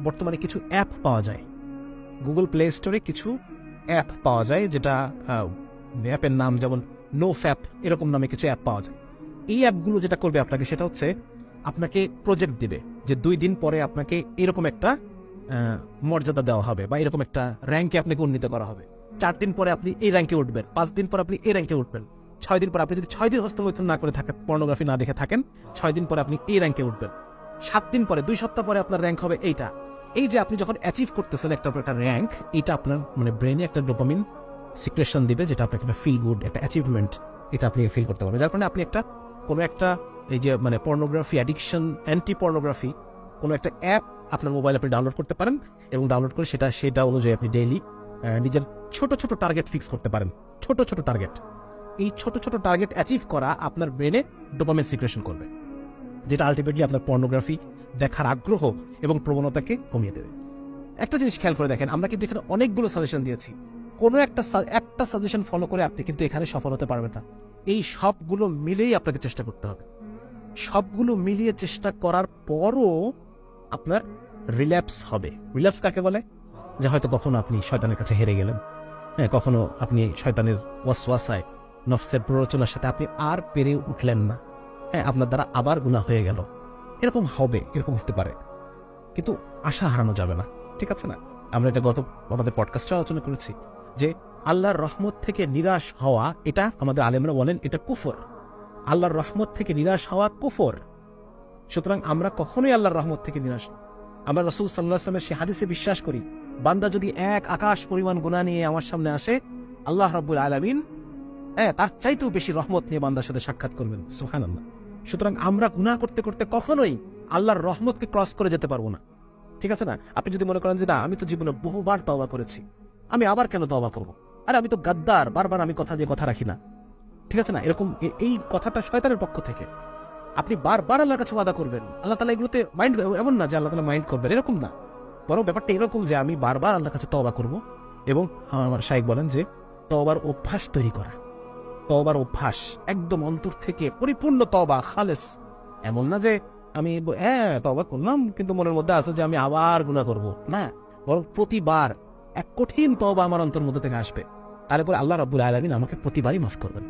বর্তমানে কিছু অ্যাপ পাওয়া যায়, গুগল প্লে স্টোরে কিছু অ্যাপ পাওয়া যায়, যেটা অ্যাপের নাম যেমন নোফ্যাপ, এরকম নামে কিছু অ্যাপ পাওয়া যায়। এই অ্যাপগুলো যেটা করবে আপনাকে, সেটা হচ্ছে আপনাকে প্রজেক্ট দিবে যে 2 দিন পরে আপনাকে এরকম একটা মর্যাদা দেওয়া হবে বা এরকম একটা র্যাঙ্কে আপনাকে উন্নীত করা হবে। 4 দিন পরে আপনি এই র্যাঙ্কে উঠবেন, 5 দিন পরে আপনি এই র্যাঙ্কে উঠবেন, 6 দিন পরে আপনি যদি 6 দিন হস্তমৈথুন না করে থাকেন, পর্নোগ্রাফি না দেখে থাকেন, 6 দিন পরে আপনি এই র্যাঙ্কে উঠবেন। 7 দিন পরে, 2 সপ্তাহ পরে আপনার র্যাঙ্ক হবে এইটা। এই যে আপনি যখন অ্যাচিভ করতেছেন একটা র্যাঙ্ক, এটা আপনার মানে ব্রেনে একটা ডোপামিন সিক্রেশন দিবে, যেটা আপনাকে একটা ফিল গুড, একটা অ্যাচিভমেন্ট, এটা আপনি ফিল করতে পারবেন। যার কারণে আপনি একটা কোনো একটা এই যে মানে পর্নোগ্রাফি অ্যাডিকশন, অ্যান্টি পর্নোগ্রাফি কোনো একটা অ্যাপ আপনার মোবাইলে আপনি ডাউনলোড করতে পারেন, এবং ডাউনলোড করে সেটা অনুযায়ী আপনি ডেইলি নিজের ছোট ছোট টার্গেট ফিক্স করতে পারেন। ছোট ছোট টার্গেট, এই ছোট ছোট টার্গেট অ্যাচিভ করা আপনার ব্রেনে ডোপামিন সিক্রেশন করবে, যেটা আলটিমেটলি আপনার পর্নোগ্রাফি দেখার আগ্রহ এবং প্রবণতাকে কমিয়ে দেবে। একটা জিনিস খেয়াল করে দেখেন, আমরা কিন্তু এখানে অনেকগুলো সাজেশন দিয়েছি, কোনো একটা সাজেশন ফলো করে আপনি কিন্তু এখানে সফল হতে পারবেন না। এই সবগুলো মিলেই আপনাকে চেষ্টা করতে হবে। সবগুলো মিলিয়ে চেষ্টা করার পরও আপনার রিল্যাপস হবে। রিল্যাপস কাকে বলে? যে হয়তো কখনো আপনি শয়তানের কাছে হেরে গেলেন, হ্যাঁ, কখনো আপনি শয়তানের ওয়াসওয়াসায়, নফসের প্ররোচনার সাথে আপনি আর পেরে উঠলেন না, হ্যাঁ, আপনার দ্বারা আবার গুনাহ হয়ে গেল। এরকম হবে, এরকম হতে পারে, কিন্তু আশা হারানো যাবে না, ঠিক আছে না? আমরা এটা আমাদের পডকাস্টে আলোচনা করেছি যে আল্লাহর রহমত থেকে নিরাশ হওয়া, এটা আমাদের আলেমরা বলেন এটা কুফর। আল্লাহর রহমত থেকে নিরাশ হওয়া কুফর। সুতরাং আমরা কখনোই আল্লাহর রহমত থেকে নিরাশ নই। আমরা রাসূল সাল্লাল্লাহু আলাইহি ওয়াসাল্লামের সেই হাদিসে বিশ্বাস করি, বান্দা যদি এক আকাশ পরিমাণ গুনাহ নিয়ে আমার সামনে আসে, আল্লাহ রাব্বুল আলামিন তার চাইতেও বেশি রহমত নিয়ে বান্দার সাথে সাক্ষাৎ করবেন। সুবহানাল্লাহ। সুতরাং আমরা গুনাহ করতে করতে কখনোই আল্লাহর রহমতকে ক্রস করে যেতে পারবো না, ঠিক আছে না? আপনি যদি মনে করেন যে না, আমি তো জীবনে বহুবার তওবা করেছি, আমি আবার কেন তওবা করব? আরে আমি তো গাদ্দার, বারবার আমি কথা দিয়ে কথা রাখি না, ঠিক আছে না? এরকম এই কথাটা শয়তানের পক্ষ থেকে। আপনি বারবার আল্লাহর কাছে ওয়াদা করবেন, আল্লাহ তাআলা এগুলোতে মাইন্ড, এমন না যে আল্লাহ তাআলা মাইন্ড করবেন, এরকম না। বরং ব্যাপারটা এরকম যে আমি বারবার আল্লাহর কাছে তওবা করব, এবং আমার শাইখ বলেন যে তওবার অভ্যাস তৈরি করা। তওবার অভ্যাস একদম অন্তর থেকে পরিপূর্ণ তওবা, খালেস। এমন না যে আমি তওবা করলাম কিন্তু মনের মধ্যে আছে যে আমি আবার গুনাহ করব, না। বরং প্রতিবার এক কঠিন তওবা আমার অন্তর মধ্যে থেকে আসবে, তারপরে আল্লাহ রাব্বুল আলামিন আমাকে প্রতিবারই মাফ করবেন।